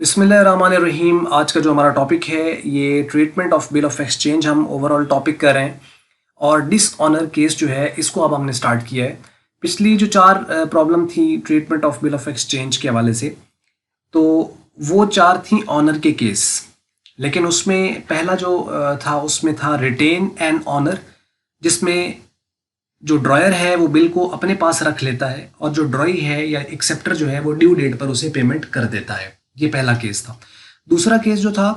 बिस्मिल्लाहिर्रहमानिर्रहीम। आज का जो हमारा टॉपिक है ये treatment of bill of exchange हम ओवरऑल टॉपिक कर रहे हैं और डिसऑनर केस जो है इसको अब हमने स्टार्ट किया है। पिछली जो चार प्रॉब्लम थी treatment of bill of exchange के हवाले से, तो वो चार थी ऑनर के केस। लेकिन उसमें पहला जो था उसमें था रिटेन एंड ऑनर, जिसमें जो ड्रॉयर है वो बिल को अपने पास रख लेता है और जो ड्रॉई है या एक्सेप्टर जो है वो ड्यू डेट पर उसे पेमेंट कर देता है। ये पहला केस था। दूसरा केस जो था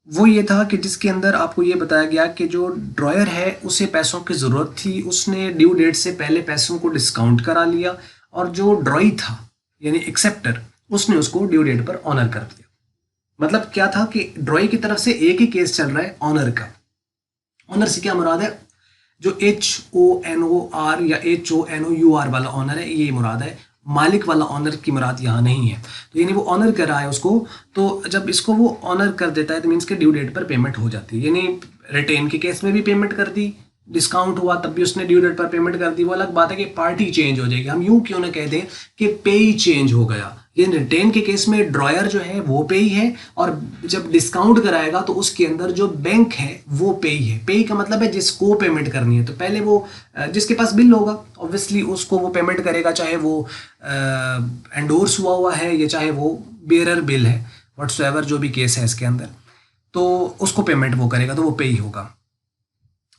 वो ये था कि जिसके अंदर आपको ये बताया गया कि जो ड्रॉयर है उसे पैसों की ज़रूरत थी, उसने ड्यू डेट से पहले पैसों को डिस्काउंट करा लिया और जो ड्रॉई था यानी एक्सेप्टर उसने उसको ड्यू डेट पर ऑनर कर दिया। मतलब क्या था कि ड्रॉई की तरफ से एक ही केस चल रहा है ऑनर का। ऑनर से क्या मुराद है? जो HONOR या HONOUR वाला ऑनर है ये मुराद है, मालिक वाला ऑनर की मुराद यहाँ नहीं है। तो यानी वो ऑनर कर रहा है उसको, तो जब इसको वो ऑनर कर देता है तो मीन्स के ड्यू डेट पर पेमेंट हो जाती है। यानी रिटेन के केस में भी पेमेंट कर दी, डिस्काउंट हुआ तब भी उसने ड्यू डेट पर पेमेंट कर दी। वो अलग बात है कि पार्टी चेंज हो जाएगी, हम यूं क्यों ना कह दें कि पे ही चेंज हो गया। ये रिटेन के केस में ड्रॉयर जो है वो पे ही है और जब डिस्काउंट कराएगा तो उसके अंदर जो बैंक है वो पे ही है। पे ही का मतलब है जिसको पेमेंट करनी है। तो पहले वो जिसके पास बिल होगा ऑब्वियसली उसको वो पेमेंट करेगा, चाहे वो एंडोर्स हुआ है या चाहे वो बेरर बिल है, व्हाट्सएवर जो भी केस है इसके अंदर, तो उसको पेमेंट वो करेगा तो वो पे ही होगा।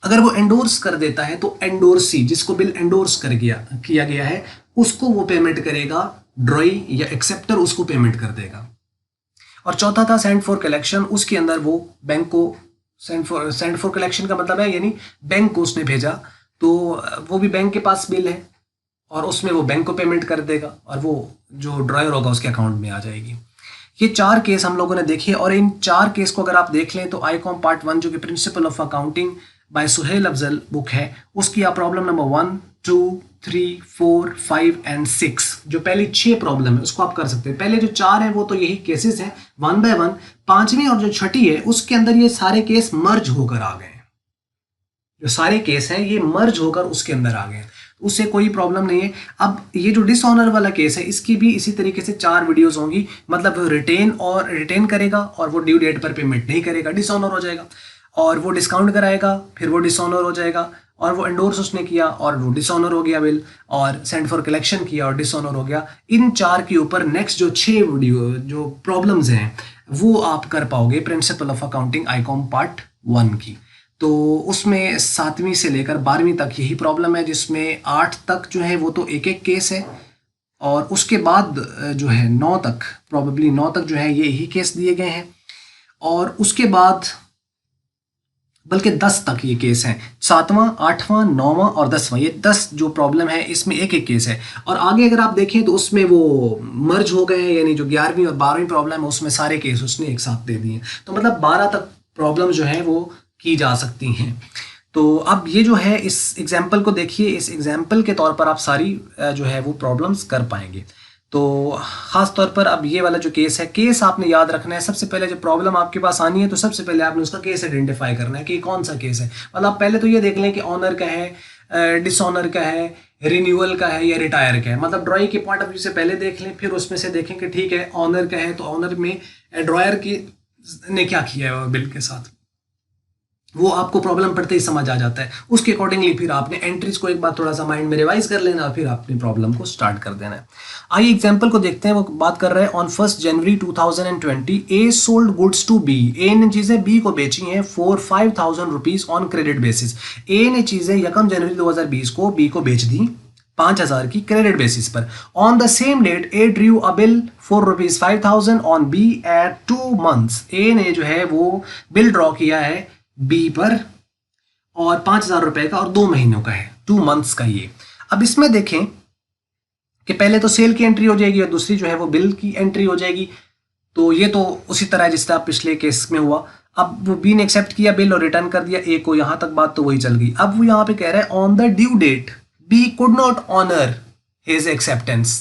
अगर वो एंडोर्स कर देता है तो एंडोर्सी, जिसको बिल एंडोर्स कर किया गया है उसको वो पेमेंट करेगा, ड्रॉई या एक्सेप्टर उसको पेमेंट कर देगा। और चौथा था सेंड फॉर कलेक्शन, उसके अंदर वो बैंक को सेंड फॉर कलेक्शन का मतलब है यानी बैंक को उसने भेजा, तो वो भी बैंक के पास बिल है और उसमें वो बैंक को पेमेंट कर देगा और वो जो ड्रॉयर होगा उसके अकाउंट में आ जाएगी। ये चार केस हम लोगों ने देखे और इन चार केस को अगर आप देख लें तो आईकॉम पार्ट 1 जो कि principle of accounting by Suhail Afzal book है, उसकी आप प्रॉब्लम नंबर 1, 2, 3, 4, 5 एंड 6 जो पहली 6 प्रॉब्लम है उसको आप कर सकते हैं। पहले जो 4 हैं वो तो यही केसेस हैं 1 बाय 1। पांचवी और जो छठी है उसके अंदर ये सारे केस मर्ज होकर आ गए हैं। जो सारे केस हैं ये मर्ज होकर उसके अंदर आ गए हैं, उससे कोई प्रॉब्लम नहीं है। अब ये जो डिसऑनर वाला केस है इसकी भी इसी तरीके से 4 वीडियोस होंगी। मतलब रिटेन करेगा और वो ड्यू डेट पर पेमेंट नहीं करेगा, डिसऑनर हो जाएगा। और वो डिस्काउंट कराएगा, फिर वो डिसऑनर हो जाएगा। और वो एंडोर्स उसने किया और वो डिसऑनर हो गया बिल, और सेंड फॉर कलेक्शन किया और डिसऑनर हो गया। इन 4 के ऊपर नेक्स्ट जो 6 वीडियो जो प्रॉब्लम्स हैं वो आप कर पाओगे principal of accounting Icom part 1 की। तो उसमें 7वीं से लेकर 12वीं तक यही प्रॉब्लम है, जिसमें 8 तक जो है वो तो एक एक केस है और उसके बाद जो है 9 तक, प्रॉबेबली 9 तक जो है ये यही केस दिए गए हैं और उसके बाद बल्कि 10 तक ये केस हैं। 7वां, 8वां, 9वां और 10वां, ये 10 जो प्रॉब्लम है इसमें एक एक केस है। और आगे अगर आप देखें तो उसमें वो मर्ज हो गए हैं, यानी जो 11वीं और 12वीं प्रॉब्लम है उसमें सारे केस उसने एक साथ दे दिए। तो मतलब 12 तक प्रॉब्लम जो है वो की जा सकती हैं। तो अब ये जो है इस एग्जाम्पल को देखिए, इस एग्जाम्पल के तौर पर आप सारी जो है वो प्रॉब्लम्स कर पाएंगे। तो ख़ास तौर पर अब ये वाला जो केस है, केस आपने याद रखना है। सबसे पहले जब प्रॉब्लम आपके पास आनी है तो सबसे पहले आपने उसका केस आइडेंटिफाई करना है कि कौन सा केस है। मतलब आप पहले तो ये देख लें कि ऑनर का है, डिसऑनर का है, रिन्यूअल का है या रिटायर का है। मतलब ड्रॉई के पॉइंट ऑफ व्यू से पहले देख लें, फिर उसमें से देखें कि ठीक है ऑनर का है तो ऑनर में ड्रॉयर की ने क्या किया है बिल के साथ, वो आपको प्रॉब्लम पड़ते ही समझ आ जाता है। उसके अकॉर्डिंगली फिर आपने एंट्रीज को एक बार थोड़ा सा माइंड में रिवाइज कर लेना और फिर आपने प्रॉब्लम को स्टार्ट कर देना है। आइए एग्जांपल को देखते हैं। वो बात कर रहे हैं on 1 January 2020 A sold goods to B. A ने चीजें बी को बेची हैं for 5000 rupees on credit basis. A ने चीजें 1 जनवरी 2020 को बी को बेच दी 5000 की क्रेडिट बेसिस पर। On the same date A drew a bill for rupees 5000 on B at 2 months. A ने जो है वो बिल ड्रॉ किया है बी पर और 5000 रुपए का और 2 महीनों का है, 2 मंथ्स का ये। अब इसमें देखें कि पहले तो सेल की एंट्री हो जाएगी और दूसरी जो है वो बिल की एंट्री हो जाएगी। तो ये तो उसी तरह जिस तरह पिछले केस में हुआ। अब वो बी ने एक्सेप्ट किया बिल और रिटर्न कर दिया ए को, यहां तक बात तो वही चल गई। अब वो यहां पे कह रहा है on the due date B could not honour his acceptance.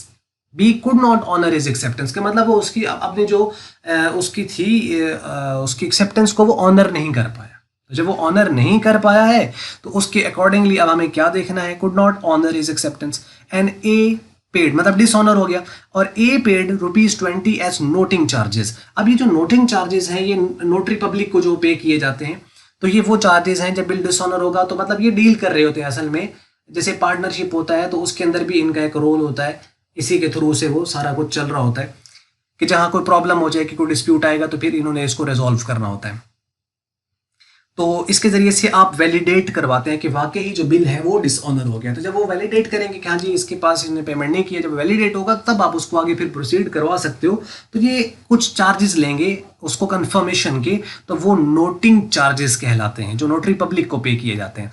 B could not honour his acceptance का मतलब वो उसकी अपनी जो उसकी थी उसकी एक्सेप्टेंस को वो ऑनर नहीं कर पाया। तो जब वो ऑनर नहीं कर पाया है तो उसके अकॉर्डिंगली अब हमें क्या देखना है, could not honour his acceptance. And A paid मतलब डिसऑनर हो गया, और A paid ₹20 as noting charges. अब ये जो नोटिंग चार्जेस हैं ये नोटरी पब्लिक को जो पे किए जाते हैं, तो ये वो चार्जेस हैं जब बिल डिसऑनर होगा, तो मतलब ये डील कर रहे होते हैं असल में, जैसे पार्टनरशिप होता है तो उसके अंदर भी इनका एक रोल होता है, इसी के थ्रू से वो सारा कुछ चल रहा होता है कि जहां कोई प्रॉब्लम हो जाए कि कोई डिस्प्यूट आएगा तो फिर इन्होंने इसको रिजॉल्व करना होता है। तो इसके जरिए से आप वैलिडेट करवाते हैं कि वाकई ही जो बिल है वो डिसऑनर हो गया। तो जब वो वैलिडेट करेंगे कि हाँ जी इसके पास इसने पेमेंट नहीं किया, जब वैलिडेट होगा तब आप उसको आगे फिर प्रोसीड करवा सकते हो। तो ये कुछ चार्जेस लेंगे उसको कंफर्मेशन के, तो वो नोटिंग चार्जेस कहलाते हैं जो नोटरी पब्लिक को पे किए जाते हैं।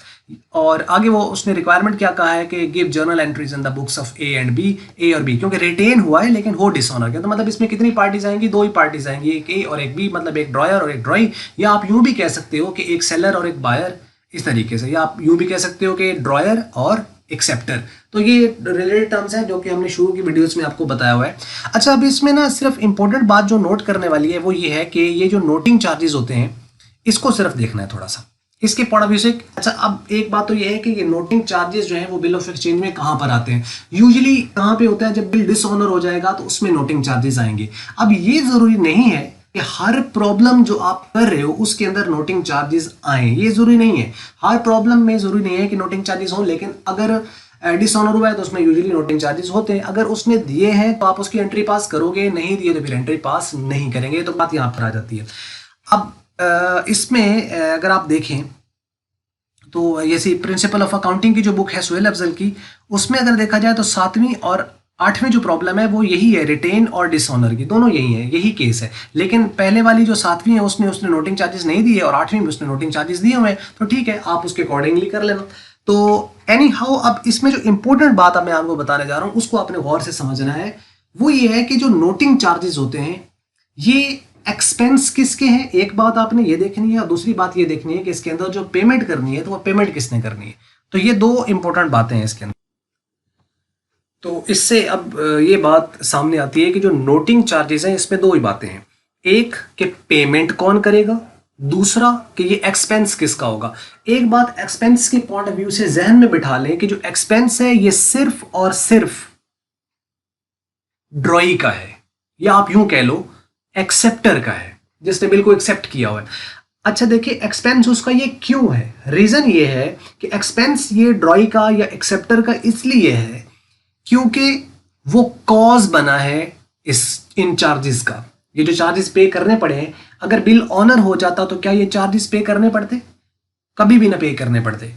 और आगे वो उसने रिक्वायरमेंट क्या कहा है कि give journal entries in the books of A and B, A और बी, क्योंकि रिटेन हुआ है लेकिन हो डिसऑनर गया। तो मतलब इसमें कितनी पार्टीज आएंगी? 2 ही पार्टीज आएंगी, एक ए और एक बी, मतलब एक ड्रॉयर और एक ड्रॉई। या आप यूं भी कह सकते हो कि एक सेलर और एक बायर, इस तरीके से। या आप यूं भी कह सकते हो कि ड्रॉयर और एक्सेप्टर। तो ये रिलेटेड टर्म्स हैं जो कि हमने शुरू की वीडियोस में आपको बताया हुआ है। अच्छा, अब इसमें ना सिर्फ इंपॉर्टेंट बात जो नोट करने वाली है वो ये है कि ये जो नोटिंग चार्जेस होते हैं इसको सिर्फ देखना है थोड़ा सा इसके पॉइंट ऑफ व्यू से। अच्छा, अब एक बात तो ये है कि ये नोटिंग चार्जेस जो है वो बिल ऑफ एक्सचेंज में कहाँ पर आते हैं? यूजुअली कहाँ पे होता है? जब बिल डिसऑनर हो जाएगा तो उसमें नोटिंग चार्जेस आएंगे। अब ये जरूरी नहीं है कि हर प्रॉब्लम जो आप कर रहे हो उसके अंदर नोटिंग चार्जेस आए, ये जरूरी नहीं है। हर प्रॉब्लम में जरूरी नहीं है कि नोटिंग चार्जेस हो, लेकिन अगर डिसऑनर हुआ है तो उसमें यूजुअली नोटिंग चार्जेस होते हैं। अगर उसने दिए हैं तो आप उसकी एंट्री पास करोगे, नहीं दिए तो फिर एंट्री पास नहीं करेंगे। तो बात यहाँ पर आ जाती है। अब इसमें अगर आप देखें तो जैसे प्रिंसिपल ऑफ अकाउंटिंग की जो बुक है सुहेल अफजल की, उसमें अगर देखा जाए तो 7वीं और 8वीं जो प्रॉब्लम है वो यही है, रिटेन और डिसऑनर की, दोनों यही है, यही केस है। लेकिन पहले वाली जो 7वीं है उसने नोटिंग चार्जेस नहीं दिए और 8वीं में उसने नोटिंग चार्जेस दिए हुए हैं, तो ठीक है, आप उसके अकॉर्डिंगली कर लेना। तो एनी हाउ, अब इसमें जो इंपॉर्टेंट बात अब मैं आपको बताने जा रहा हूं उसको आपने गौर से समझना है। वो ये है कि जो नोटिंग चार्जेस होते हैं ये एक्सपेंस किसके हैं, एक बात आपने ये देखनी है, और दूसरी बात ये देखनी है कि इसके अंदर जो पेमेंट करनी है तो वो पेमेंट किसने करनी है। तो ये 2 इंपॉर्टेंट बातें हैं इसके अंदर। तो इससे अब ये बात सामने आती है कि जो नोटिंग चार्जेस हैं इसमें 2 ही बातें हैं, एक कि पेमेंट कौन करेगा, दूसरा कि ये एक्सपेंस किसका होगा। एक बात एक्सपेंस के पॉइंट ऑफ व्यू से जहन में बिठा लें कि जो एक्सपेंस है ये सिर्फ और सिर्फ ड्रॉई का है, या आप यूं कह लो एक्सेप्टर का है, जिसने बिल को एक्सेप्ट किया हुआ है। अच्छा देखिए, एक्सपेंस उसका ये क्यों है? रीजन ये है कि एक्सपेंस ये ड्रॉई का या एक्सेप्टर का इसलिए है क्योंकि वो कॉज बना है इन चार्जेस का। ये जो चार्जेस पे करने पड़े हैं, अगर बिल ऑनर हो जाता तो क्या ये चार्जेस पे करने पड़ते? कभी भी ना पे करने पड़ते।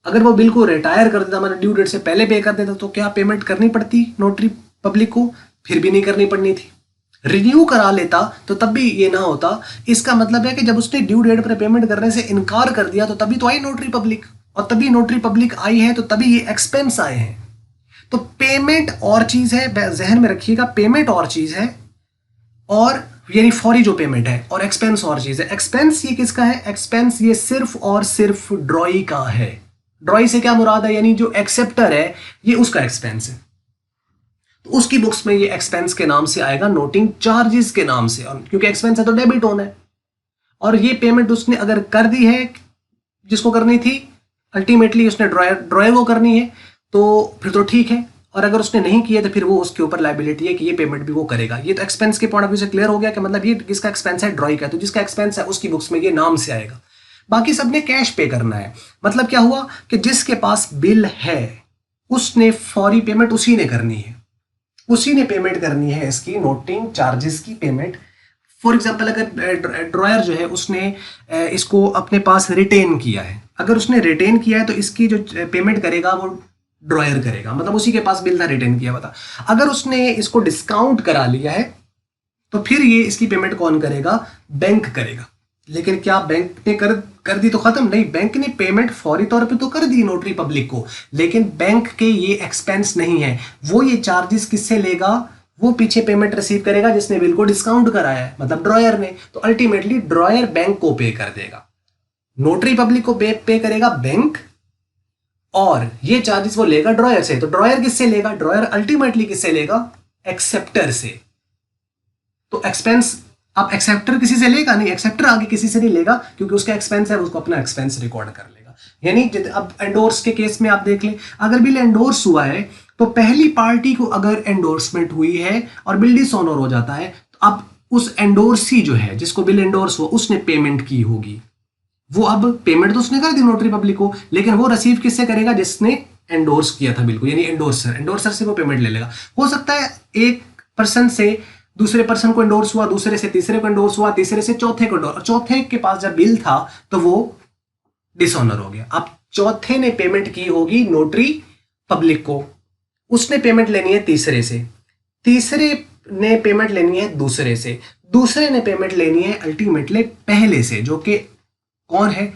अगर वो बिल को रिटायर कर देता, मतलब ड्यू डेट से पहले पे कर देता, तो क्या पेमेंट करनी पड़ती नोटरी पब्लिक को? फिर भी नहीं करनी पड़नी थी। रिन्यू करा लेता तो तब भी ये ना होता। इसका मतलब है कि जब उसने ड्यू डेट पर पेमेंट करने से इनकार कर दिया तो तभी तो आई नोटरी पब्लिक, और तभी नोटरी पब्लिक आई है तो तभी ये एक्सपेंस आए हैं। तो पेमेंट और चीज है, जहन में रखिएगा, पेमेंट और चीज है, और यानी फौरी जो पेमेंट है, और एक्सपेंस और चीज है। एक्सपेंस ये किसका है? एक्सपेंस ये सिर्फ और सिर्फ ड्रॉई का है। ड्रॉई से क्या मुराद है? यानी जो एक्सेप्टर है ये उसका एक्सपेंस है, तो उसकी बुक्स में ये एक्सपेंस के नाम से आएगा, नोटिंग चार्जेस के नाम से, और क्योंकि एक्सपेंस है तो डेबिट होना है। और ये पेमेंट उसने अगर कर दी है जिसको करनी थी, अल्टीमेटली उसने ड्रॉयर को करनी है, तो फिर तो ठीक है। और अगर उसने नहीं किया तो फिर वो उसके ऊपर लाइबिलिटी है कि ये पेमेंट भी वो करेगा। ये तो एक्सपेंस के पॉइंट ऑफ व्यू से क्लियर हो गया कि मतलब ये किसका एक्सपेंस है? ड्रॉई का। तो जिसका एक्सपेंस है उसकी बुक्स में ये नाम से आएगा। बाकी सबने कैश पे करना है। मतलब क्या हुआ कि जिसके पास बिल है उसने फौरी पेमेंट उसी ने करनी है, उसी ने पेमेंट करनी है इसकी नोटिंग चार्जेस की पेमेंट। फॉर एग्जांपल, अगर ड्रॉयर जो है उसने इसको अपने पास रिटेन किया है, अगर उसने रिटेन किया है तो इसकी जो पेमेंट करेगा वो ड्रॉयर करेगा, मतलब उसी के पास बिल था, रिटेन किया हुआ था। अगर उसने इसको डिस्काउंट करा लिया है तो फिर ये इसकी पेमेंट कौन करेगा? बैंक करेगा। लेकिन क्या बैंक ने कर दी तो खत्म? नहीं, बैंक ने पेमेंट फौरी तौर पे तो कर दी नोटरी पब्लिक को, लेकिन बैंक के ये एक्सपेंस नहीं है। वो ये चार्जेस किससे लेगा? वो पीछे पेमेंट रिसीव करेगा जिसने बिल को डिस्काउंट कराया है, मतलब ड्रॉयर ने। तो अल्टीमेटली ड्रॉयर बैंक को पे कर देगा, नोटरी पब्लिक को पे करेगा बैंक, और ये चार्जेस वो लेगा ड्रॉयर से। तो ड्रॉयर किससे लेगा? ड्रॉयर अल्टीमेटली किससे लेगा? एक्सेप्टर से। तो एक्सपेंस अब एक्सेप्टर किसी से लेगा नहीं, एक्सेप्टर आगे किसी से नहीं लेगा, क्योंकि उसका एक्सपेंस है, उसको अपना एक्सपेंस रिकॉर्ड कर लेगा। यानी अब एंडोर्स के केस में आप देख लें, अगर बिल एंडोर्स हुआ है तो पहली पार्टी को अगर एंडोर्समेंट हुई है और बिल डिसऑनर हो जाता है तो अब उस एंडोर्सी जो है जिसको बिल एंडोर्स हुआ उसने पेमेंट की होगी, वो अब पेमेंट तो उसने कर दी नोटरी पब्लिक को, लेकिन वो रिसीव किससे करेगा, जिसने एंडोर्स किया था बिल को, यानी एंडोर्सर से वो पेमेंट ले लेगा। हो सकता है एक पर्सन से दूसरे पर्सन को एंडोर्स हुआ, दूसरे से तीसरे को एंडोर्स हुआ, तीसरे से चौथे को एंडोर्स, चौथे के पास जब बिल था तो वो डिसऑनर हो गया। अब चौथे ने पेमेंट की होगी नोटरी पब्लिक को, उसने पेमेंट लेनी है तीसरे से, तीसरे ने पेमेंट लेनी है दूसरे से, दूसरे ने पेमेंट लेनी है अल्टीमेटली पहले से, जो कि कौन है,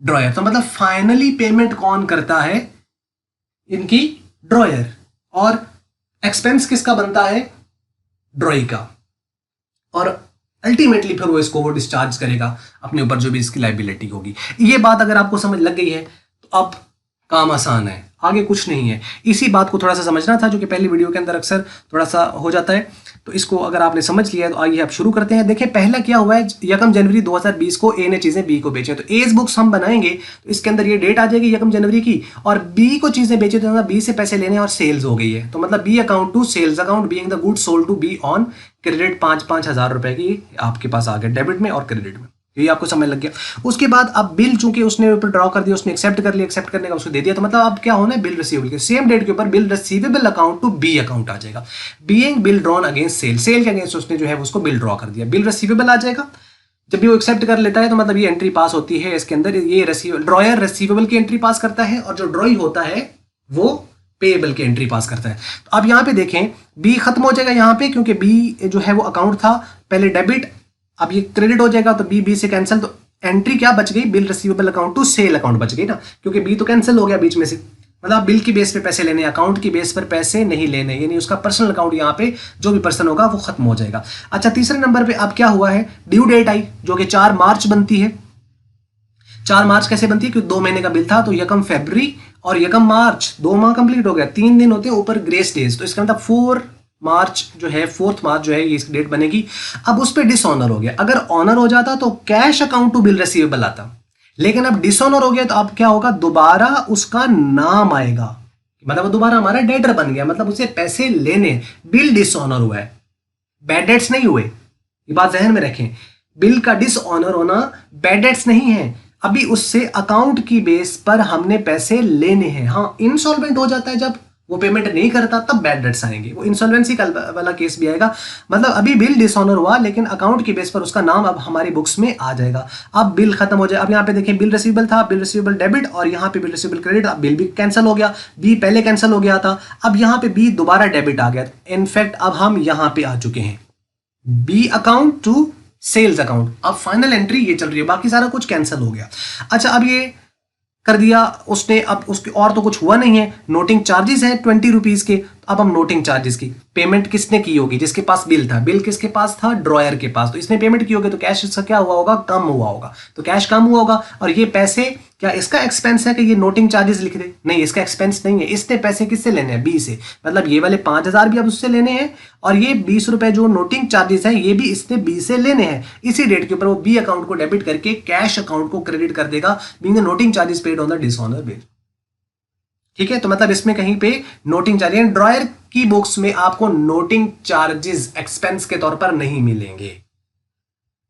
ड्रॉयर। तो मतलब फाइनली पेमेंट कौन करता है, इनकी ड्रॉयर, और एक्सपेंस किसका बनता है, ड्रॉई का, और अल्टीमेटली फिर वो डिस्चार्ज करेगा अपने ऊपर जो भी इसकी लाइबिलिटी होगी। ये बात अगर आपको समझ लग गई है तो अब काम आसान है, आगे कुछ नहीं है। इसी बात को थोड़ा सा समझना था जो कि पहली वीडियो के अंदर अक्सर थोड़ा सा हो जाता है, तो इसको अगर आपने समझ लिया तो आइए अब शुरू करते हैं। देखिए पहला क्या हुआ है, 1 जनवरी 2020 को ए ने चीजें बी को बेचे, तो एज बुक्स हम बनाएंगे तो इसके अंदर ये डेट आ जाएगी 1 जनवरी की, और बी को चीजें बेचे तो बी से पैसे लेने और सेल्स हो गई है, तो मतलब B account to sales account being the goods sold to B on credit 5-5 हजार रुपए की आपके पास आ गए डेबिट में और क्रेडिट में, ये आपको समझ लग गया। उसके बाद अब बिल चूंकि उसने ऊपर ड्रॉ कर दिया, उसने एक्सेप्ट कर लिया, एक्सेप्ट करने का उसको दे दिया, तो मतलब अब क्या होना है, बिल रिसीवेबल के सेम डेट के ऊपर bill receivable account to B account आ जाएगा, being bill drawn against sale, sale के अगेंस्ट उसने जो है उसको बिल ड्रॉ कर दिया, बिल रिसीवेबल आ जाएगा। जब भी वो एक्सेप्ट कर लेता है तो मतलब ये एंट्री पास होती है इसके अंदर, ये ड्रॉयर रिसीवेबल की एंट्री पास करता है और जो ड्रॉई होता है वो पेएबल की एंट्री पास करता है। तो अब यहाँ पे देखें बी खत्म हो जाएगा यहाँ पे, क्योंकि बी जो है वो अकाउंट था पहले डेबिट, अब ये क्रेडिट हो जाएगा, तो बी से कैंसिल, तो एंट्री क्या बच गई, bill receivable account to sale account बच गई ना, क्योंकि बी तो कैंसिल हो गया बीच में से, मतलब बिल की बेस पे पैसे लेने, अकाउंट की बेस पर पैसे नहीं लेने, यानी उसका पर्सनल अकाउंट यहाँ पे जो भी पर्सन होगा वो खत्म हो जाएगा। अच्छा तीसरे नंबर पे अब क्या हुआ है, ड्यू डेट आई जो कि 4 मार्च बनती है। 4 मार्च कैसे बनती है, क्योंकि 2 महीने का बिल था, तो 1 फरवरी और 1 मार्च 2 माह कंप्लीट हो गया, 3 दिन होते हैं ऊपर ग्रेस डेज, तो इसका मतलब 4 मार्च जो है 4 मार्च जो है ये इसकी डेट बनेगी। अब उस पर डिसऑनर हो गया, अगर ऑनर हो जाता तो cash account to bill receivable आता, लेकिन अब डिसऑनर हो गया तो अब क्या होगा, दोबारा उसका नाम आएगा, मतलब दोबारा हमारा डेटर बन गया, मतलब उसे पैसे लेने, बिल डिसऑनर हुआ है, बैड डेट्स नहीं हुए, ये बात जहन में रखें, बिल का डिसऑनर होना बैड डेट्स नहीं है, अभी उससे अकाउंट की बेस पर हमने पैसे लेने हैं। हाँ इंसॉल्वेंट हो जाता है जब वो पेमेंट नहीं करता तब बैड डेट्स आएंगे, वो इंसॉल्वेंसी का वाला केस भी आएगा, मतलब अभी बिल डिसऑनर हुआ लेकिन अकाउंट की बेस पर उसका नाम अब हमारी बुक्स में आ जाएगा। अब बिल खत्म हो जाए, अब यहाँ पे देखिए बिल रिसीवेबल था, बिल रिसीवेबल डेबिट, और यहाँ पे बिल रिसीवेबल क्रेडिट, अब बिल भी कैंसिल हो गया, बी पहले कैंसिल हो गया था, अब यहाँ पे बी दोबारा डेबिट आ गया, इनफैक्ट अब हम यहाँ पे आ चुके हैं B account to sales account, अब फाइनल एंट्री ये चल रही है, बाकी सारा कुछ कैंसिल हो गया। अच्छा अब ये कर दिया उसने, अब उसके और तो कुछ हुआ नहीं है, नोटिंग चार्जेस हैं 20 रुपीज के, अब हम नोटिंग चार्जेस की पेमेंट किसने की होगी, जिसके पास बिल था, बिल किसके पास था, ड्रॉयर के पास, तो इसने पेमेंट की होगी, तो कैश इसका क्या हुआ होगा, कम हुआ होगा, तो कैश कम हुआ होगा, और ये पैसे क्या इसका एक्सपेंस है कि ये नोटिंग चार्जेस लिख दे, नहीं इसका एक्सपेंस नहीं है, इसने पैसे किससे लेने हैं, बी से, मतलब ये वाले 5,000 भी अब उससे लेने हैं, और ये 20 रुपए जो नोटिंग चार्जेस है ये भी इसने बी से लेने हैं, इसी डेट के ऊपर वो बी अकाउंट को डेबिट करके कैश अकाउंट को क्रेडिट कर देगा, being the noting charges paid on the dishonour bill. ठीक है, तो मतलब इसमें कहीं पे नोटिंग चार्जेस, ड्रॉयर की बुक्स में आपको नोटिंग चार्जेस एक्सपेंस के तौर पर नहीं मिलेंगे।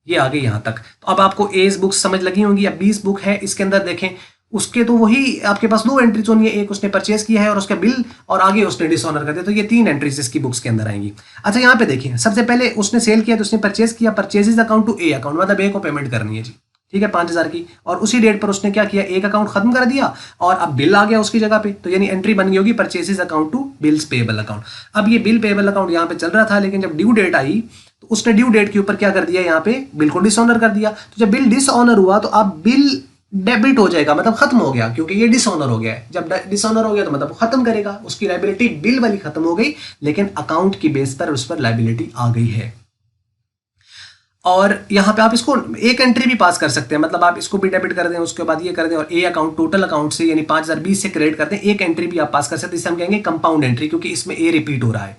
ये आगे यहां तक, तो अब आपको एज बुक समझ लगी होंगी। अब 20 बुक है, इसके अंदर देखें उसके तो वही आपके पास 2 एंट्रीज होनी है, एक उसने परचेज किया है और उसका बिल, और आगे उसने डिसऑनर कर दिया, तो ये 3 एंट्रीज इसकी बुक्स के अंदर आएंगी। अच्छा यहाँ पे देखिए सबसे पहले उसने सेल किया तो उसने परचेज किया, purchases account to A account, मतलब ए को पेमेंट करनी है जी, ठीक है 5,000 की, और उसी डेट पर उसने क्या किया, एक अकाउंट खत्म कर दिया और अब बिल आ गया उसकी जगह पे, तो यानी एंट्री बन गई होगी purchases account to bills payable account. अब ये बिल पेएबल अकाउंट यहाँ पे चल रहा था, लेकिन जब ड्यू डेट आई तो उसने ड्यू डेट के ऊपर क्या कर दिया, यहाँ पे बिल को डिसऑनर कर दिया, तो जब बिल डिसऑनर हुआ तो अब बिल डेबिट हो जाएगा, मतलब खत्म हो गया, क्योंकि ये डिसऑनर हो गया है, जब डिसऑनर हो गया तो मतलब खत्म करेगा, उसकी लायबिलिटी बिल वाली खत्म हो गई, लेकिन अकाउंट की बेस पर उस पर लायबिलिटी आ गई है। और यहाँ पे आप इसको एक एंट्री भी पास कर सकते हैं, मतलब आप इसको भी डेबिट कर दें, उसके बाद ये कर दें, और ए अकाउंट टोटल अकाउंट से यानी 5,020 से क्रेडिट कर दें, एक एंट्री भी आप पास कर सकते हैं, इसे हम कहेंगे कंपाउंड एंट्री, क्योंकि इसमें ए रिपीट हो रहा है।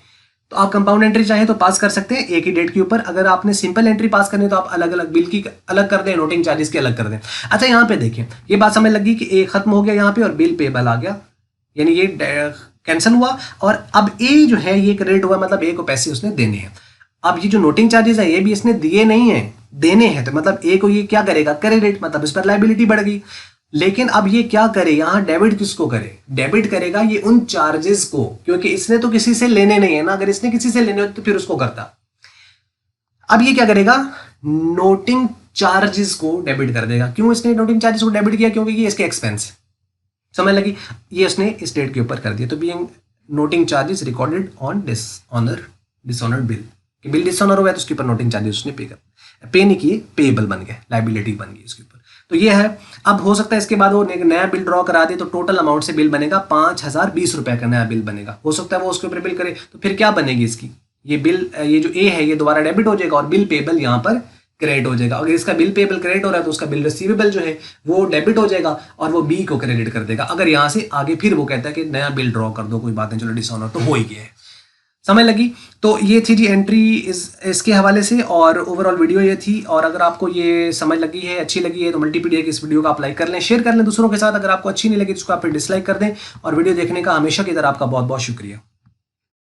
तो आप कंपाउंड एंट्री चाहे तो पास कर सकते हैं एक ही डेट के ऊपर। अगर आपने सिंपल एंट्री पास करनी है तो आप अलग अलग बिल की अलग कर दें, नोटिंग चार्जेस की अलग कर दें। अच्छा यहाँ पे देखिए, ये बात समझ लगी कि ए खत्म हो गया यहाँ पे और बिल पेबल आ गया, यानी ये कैंसिल हुआ और अब ए जो है ये क्रेडिट हुआ, मतलब ए को पैसे उसने देने हैं। अब ये जो नोटिंग चार्जेस है ये भी इसने दिए नहीं है, देने हैं, तो मतलब ए को ये क्या करेगा, क्रेडिट, मतलब इस पर लायबिलिटी बढ़ गई। लेकिन अब ये क्या करे, यहां डेबिट किसको करे, डेबिट करेगा ये उन चार्जेस को, क्योंकि इसने तो किसी से लेने नहीं है ना, अगर इसने किसी से लेने होते तो फिर उसको करता। अब ये क्या करेगा, नोटिंग चार्जेस को डेबिट कर देगा। क्यों इसने नोटिंग चार्जेस को डेबिट किया, क्योंकि ये इसके एक्सपेंस, समझ लगी, ये उसने इस डेट के ऊपर कर दिया। तो being noting charges recorded on dishonoured bill, कि बिल डिसऑनर हुआ है तो उसके ऊपर नोटिंग चार्जेस उसने पे नहीं किए, पेएबल बन गए, लायबिलिटी बन गई इसके ऊपर। तो ये है। अब हो सकता है इसके बाद वो एक नया बिल ड्रॉ करा दे, तो टोटल अमाउंट से बिल बनेगा 5020 रुपए का नया बिल बनेगा। हो सकता है वो उसके ऊपर बिल करे, तो फिर क्या बनेगी इसकी, ये बिल, ये जो ए है ये दोबारा डेबिट हो जाएगा और बिल पेबल यहाँ पर क्रेडिट हो जाएगा। अगर इसका बिल पेबल क्रेडिट हो रहा है तो उसका बिल रिसीवेबल जो है वो डेबिट हो जाएगा और वो बी को क्रेडिट कर देगा। अगर यहाँ से आगे फिर वो कहता है कि नया बिल ड्रॉ कर दो, कोई बात नहीं, चलो डिसऑनर तो हो ही गया है। समझ लगी। तो ये थी जी एंट्री इसके हवाले से, और ओवरऑल वीडियो ये थी। और अगर आपको ये समझ लगी है, अच्छी लगी है, तो मल्टीपीडिया की इस वीडियो को आप लाइक कर लें, शेयर कर लें दूसरों के साथ। अगर आपको अच्छी नहीं लगी तो उसको आप फिर डिसलाइक कर दें। और वीडियो देखने का हमेशा की तरह आपका बहुत बहुत शुक्रिया।